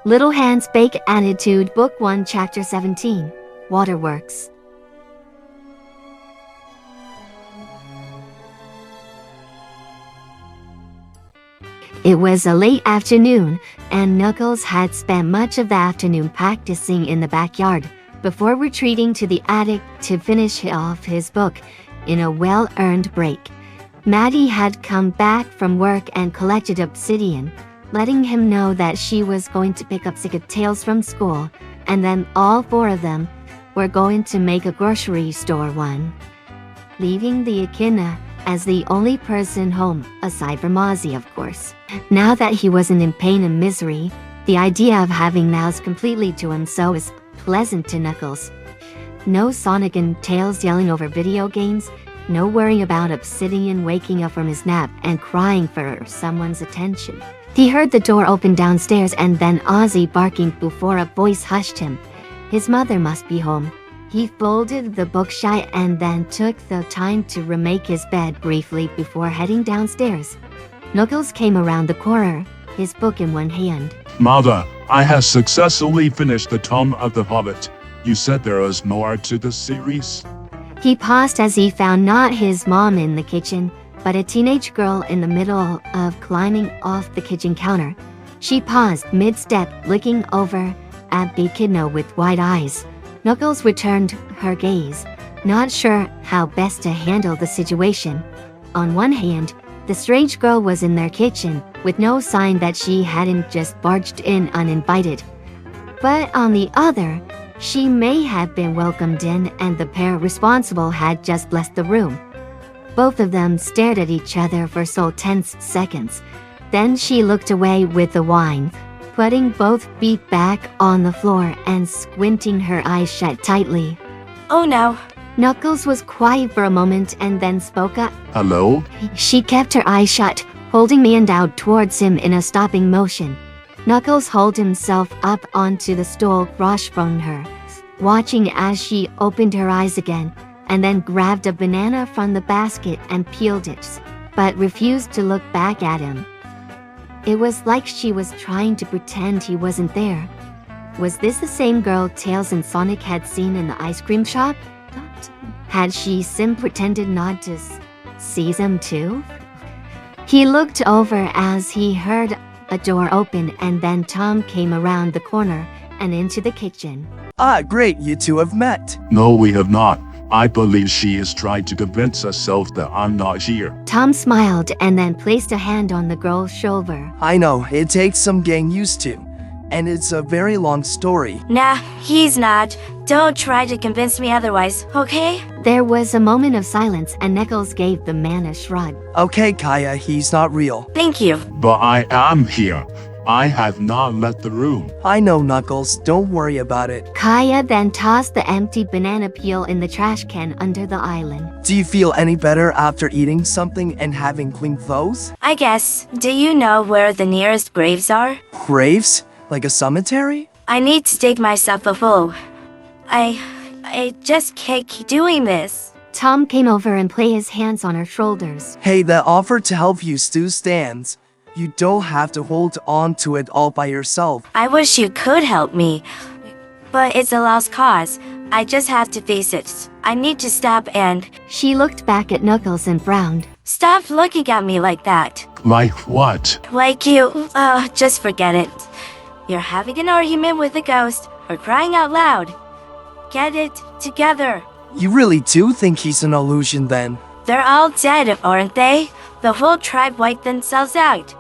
Little Hands Bake Attitude Book 1 Chapter 17 Waterworks. It was a late afternoon, and Knuckles had spent much of the afternoon practicing in the backyard before retreating to the attic to finish off his book in a well-earned break. Maddie had come back from work and collected obsidian, letting him know that she was going to pick up sick tales from school, and then all four of them were going to make a grocery store run, leaving the echidna as the only person home, aside from Ozzy, of course. Now that he wasn't in pain and misery, the idea of having the house completely to himself was pleasant to Knuckles. No Sonic and Tails yelling over video games, no worrying about Obsidian waking up from his nap and crying for someone's attention. He heard the door open downstairs and then Ozzy barking before a voice hushed him. His mother must be home. He folded the book shut and then took the time to remake his bed briefly before heading downstairs. Knuckles came around the corner, his book in one hand. Mother, I have successfully finished the Tome of the Hobbit. You said there was more to the series? He paused as he found not his mom in the kitchen, but a teenage girl in the middle of climbing off the kitchen counter. She paused mid-step, looking over at the echidna with wide eyes. Knuckles returned her gaze, not sure how best to handle the situation. On one hand, the strange girl was in their kitchen, with no sign that she hadn't just barged in uninvited. But on the other, she may have been welcomed in and the pair responsible had just left the room. Both of them stared at each other for so tense seconds. Then she looked away with the wine, putting both feet back on the floor and squinting her eyes shut tightly. Oh no. Knuckles was quiet for a moment and then spoke up. Hello? She kept her eyes shut, holding me and out towards him in a stopping motion. Knuckles hauled himself up onto the stool across from her, watching as she opened her eyes again, and then grabbed a banana from the basket and peeled it, but refused to look back at him. It was like she was trying to pretend he wasn't there. Was this the same girl Tails and Sonic had seen in the ice cream shop? Had she pretended not to see them too? He looked over as he heard a door open and then Tom came around the corner and into the kitchen. Ah, great, you two have met. No, we have not. I believe she is trying to convince herself that I'm not here. Tom smiled and then placed a hand on the girl's shoulder. I know, it takes some getting used to. And it's a very long story. Nah, he's not. Don't try to convince me otherwise, okay? There was a moment of silence and Knuckles gave the man a shrug. Okay, Kaya, he's not real. Thank you. But I am here. I have not left the room. I know, Knuckles, don't worry about it. Kaya then tossed the empty banana peel in the trash can under the island. Do you feel any better after eating something and having clean clothes? I guess. Do you know where the nearest graves are? Graves? Like a cemetery? I need to dig myself a hole. I just can't keep doing this. Tom came over and placed his hands on her shoulders. Hey, that offer to help you still stands. You don't have to hold on to it all by yourself. I wish you could help me, but it's a lost cause. I just have to face it. I need to stop and... She looked back at Knuckles and frowned. Stop looking at me like that. Like what? Like you, just forget it. You're having an argument with a ghost or crying out loud. Get it together. You really do think he's an illusion then? They're all dead, aren't they? The whole tribe wiped themselves out.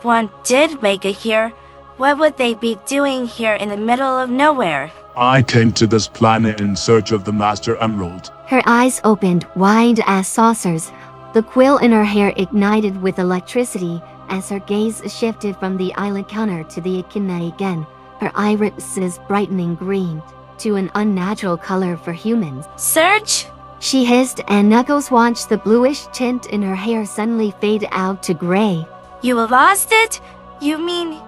One did make it here. What would they be doing here in the middle of nowhere? I came to this planet in search of the Master Emerald. Her eyes opened wide as saucers. The quill in her hair ignited with electricity as her gaze shifted from the island counter to the echidna again, her irises brightening green to an unnatural color for humans. Search? She hissed and Knuckles watched the bluish tint in her hair suddenly fade out to gray. You lost it? You mean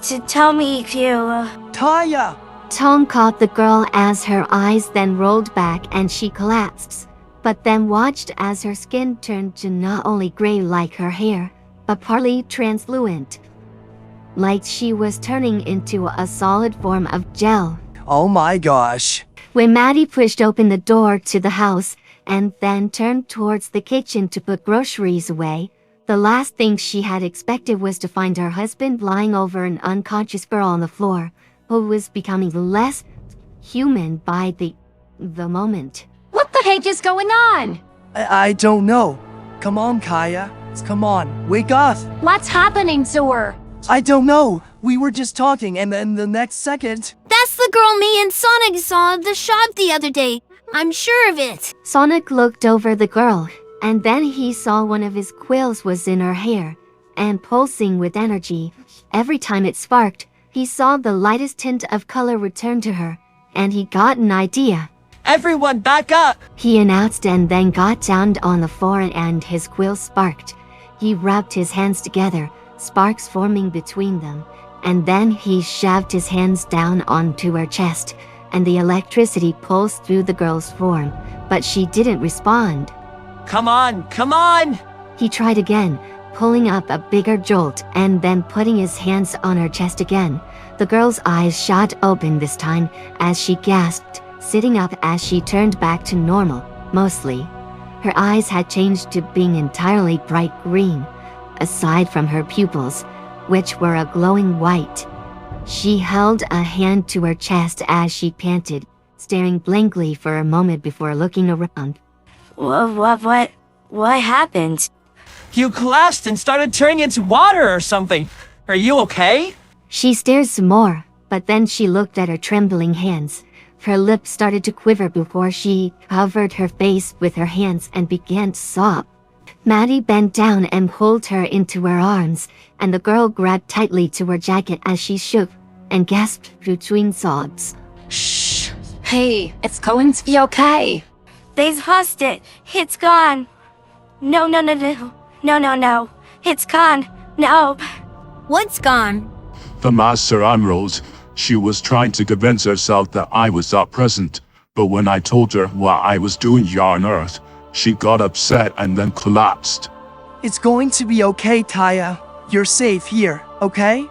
to tell me you... Kaya! Tom caught the girl as her eyes then rolled back and she collapsed, but then watched as her skin turned to not only gray like her hair, but partly translucent. like she was turning into a solid form of gel. Oh my gosh. When Maddie pushed open the door to the house and then turned towards the kitchen to put groceries away, the last thing she had expected was to find her husband lying over an unconscious girl on the floor, who was becoming less human by the moment. What the heck is going on? I don't know. Come on, Kaya. Come on, wake up. What's happening to her? I don't know. We were just talking and then the next second... That's the girl me and Sonic saw at the shop the other day. I'm sure of it. Sonic looked over the girl, and then he saw one of his quills was in her hair and pulsing with energy. Every time it sparked, he saw the lightest tint of color return to her, and he got an idea. Everyone back up! He announced and then got down on the floor and his quill sparked. He rubbed his hands together, sparks forming between them, and then he shoved his hands down onto her chest, and the electricity pulsed through the girl's form, but she didn't respond. Come on, come on! He tried again, pulling up a bigger jolt and then putting his hands on her chest again. The girl's eyes shot open this time as she gasped, sitting up as she turned back to normal, mostly. Her eyes had changed to being entirely bright green, aside from her pupils, which were a glowing white. She held a hand to her chest as she panted, staring blankly for a moment before looking around. What happened? You collapsed and started turning into water or something. Are you okay? She stared some more, but then she looked at her trembling hands. Her lips started to quiver before she covered her face with her hands and began to sob. Maddie bent down and pulled her into her arms, and the girl grabbed tightly to her jacket as she shook and gasped between sobs. Shh. Hey, it's going to be okay. They've lost it. It's gone. No. It's gone. No. What's gone? The Master Emerald. She was trying to convince herself that I was not present, but when I told her what I was doing here on Earth, she got upset and then collapsed. It's going to be okay, Kaya. You're safe here, okay?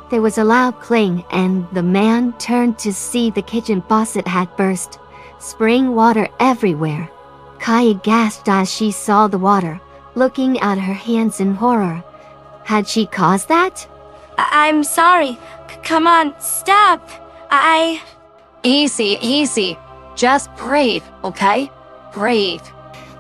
There was a loud clang, and the man turned to see the kitchen faucet had burst, spraying water everywhere. Kaya gasped as she saw the water, looking at her hands in horror. Had she caused that? I'm sorry. Come on, stop. Easy. Just breathe, okay? Breathe.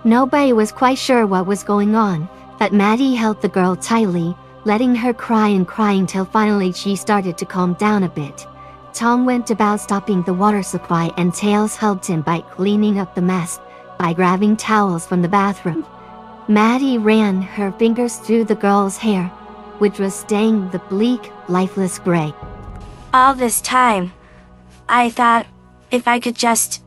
Nobody was quite sure what was going on, but Maddie held the girl tightly, letting her cry and crying till finally she started to calm down a bit. Tom went about stopping the water supply and Tails helped him by cleaning up the mess by grabbing towels from the bathroom. Maddie ran her fingers through the girl's hair, which was staying the bleak, lifeless gray. All this time, I thought if I could just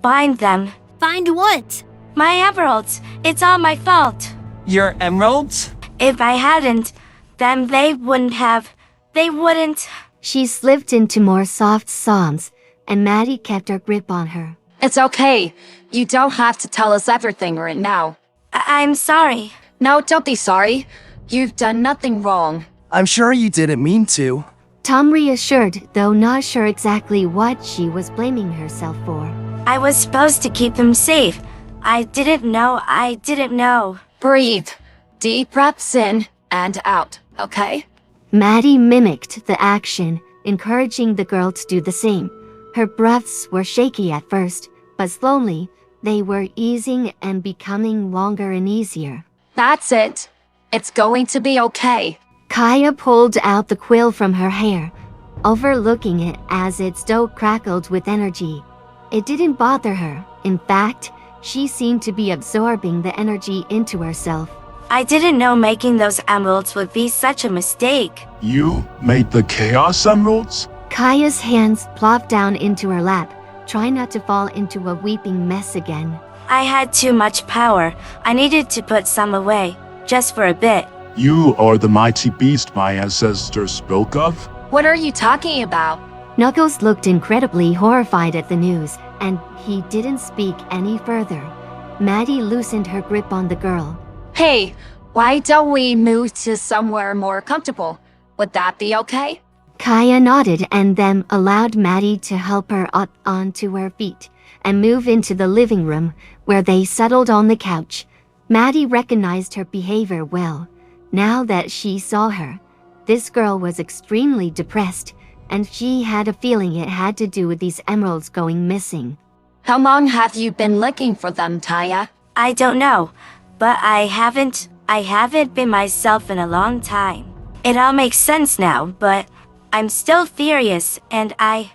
find them. Find what? My emeralds. It's all my fault. Your emeralds? If I hadn't, then they wouldn't. She slipped into more soft sobs, and Maddie kept her grip on her. It's okay. You don't have to tell us everything right now. I'm sorry. No, don't be sorry. You've done nothing wrong. I'm sure you didn't mean to. Tom reassured, though not sure exactly what she was blaming herself for. I was supposed to keep them safe. I didn't know. Breathe. Deep breaths in and out, okay? Maddie mimicked the action, encouraging the girl to do the same. Her breaths were shaky at first, but slowly, they were easing and becoming longer and easier. That's it. It's going to be okay. Kaya pulled out the quill from her hair, overlooking it as it still crackled with energy. It didn't bother her. In fact, she seemed to be absorbing the energy into herself. I didn't know making those emeralds would be such a mistake. You made the Chaos Emeralds? Kaya's hands plopped down into her lap, trying not to fall into a weeping mess again. I had too much power. I needed to put some away, just for a bit. You are the mighty beast my ancestors spoke of? What are you talking about? Knuckles looked incredibly horrified at the news, and he didn't speak any further. Maddie loosened her grip on the girl. Hey, Why don't we move to somewhere more comfortable? Would that be okay? Kaya nodded and then allowed Maddie to help her up onto her feet and move into the living room, where they settled on the couch. Maddie recognized her behavior well. Now that she saw her, this girl was extremely depressed, and she had a feeling it had to do with these emeralds going missing. How long have you been looking for them, Taya? I don't know, but I haven't been myself in a long time. It all makes sense now, but I'm still furious and I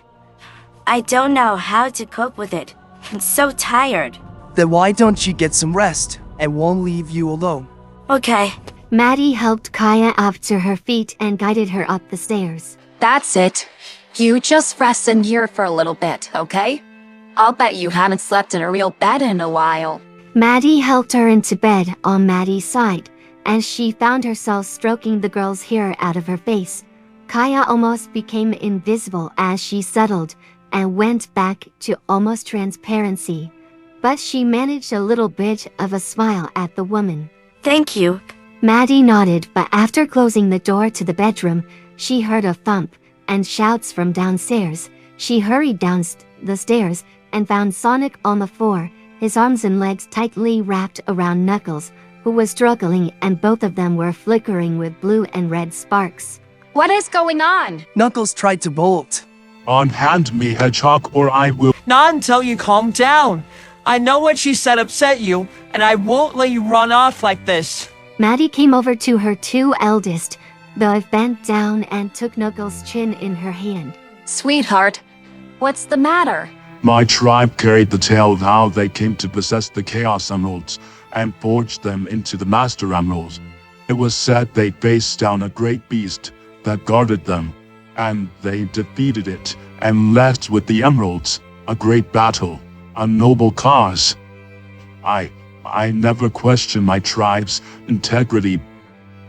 don't know how to cope with it. I'm so tired. Then why don't you get some rest? I won't leave you alone. Okay. Maddie helped Kaya up to her feet and guided her up the stairs. That's it. You just rest in here for a little bit, okay? I'll bet you haven't slept in a real bed in a while. Maddie helped her into bed on Maddie's side, and she found herself stroking the girl's hair out of her face. Kaya almost became invisible as she settled and went back to almost transparency, but she managed a little bit of a smile at the woman. Thank you. Maddie nodded, but after closing the door to the bedroom, she heard a thump and shouts from downstairs. She hurried down the stairs and found Sonic on the floor, his arms and legs tightly wrapped around Knuckles, who was struggling, and both of them were flickering with blue and red sparks. What is going on? Knuckles tried to bolt. Unhand me, Hedgehog, or I will. Not until you calm down. I know what she said upset you, and I won't let you run off like this. Maddie came over to her two eldest, both bent down and took Knuckles' chin in her hand. Sweetheart, what's the matter? My tribe carried the tale of how they came to possess the Chaos Emeralds and forged them into the Master Emeralds. It was said they faced down a great beast that guarded them, and they defeated it and left with the emeralds. A great battle, a noble cause. I never questioned my tribe's integrity,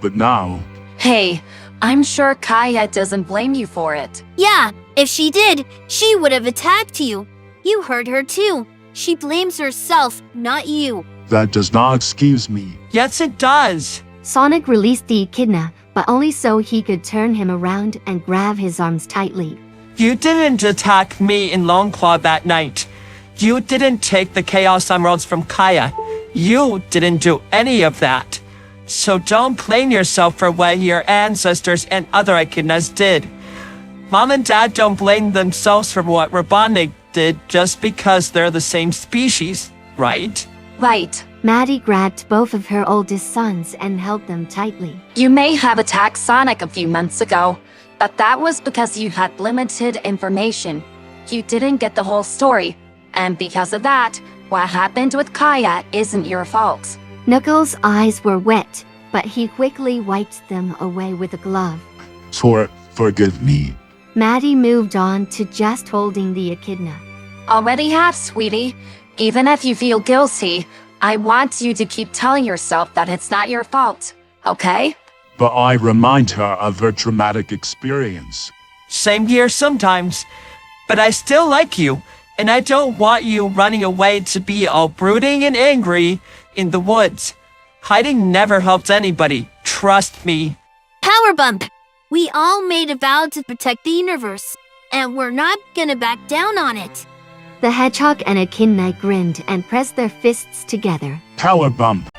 but now... Hey, I'm sure Kaya doesn't blame you for it. Yeah, if she did, she would have attacked you. You hurt her too. She blames herself, not you. That does not excuse me. Yes, it does. Sonic released the echidna, but only so he could turn him around and grab his arms tightly. You didn't attack me in Longclaw that night. You didn't take the Chaos Emeralds from Kaya. You didn't do any of that. So don't blame yourself for what your ancestors and other echidnas did. Mom and Dad don't blame themselves for what Robotnik did just because they're the same species, right? Right. Maddie grabbed both of her oldest sons and held them tightly. You may have attacked Sonic a few months ago, but that was because you had limited information. You didn't get the whole story, and because of that, what happened with Kaya isn't your fault. Knuckles' eyes were wet, but he quickly wiped them away with a glove. Forgive me. Maddie moved on to just holding the echidna. Already have, sweetie. Even if you feel guilty, I want you to keep telling yourself that it's not your fault, okay? But I remind her of her traumatic experience. Same here sometimes. But I still like you, and I don't want you running away to be all brooding and angry in the woods. Hiding never helps anybody, trust me. Power bump! We all made a vow to protect the universe, and we're not gonna back down on it. The hedgehog and echidna grinned and pressed their fists together. Power bump.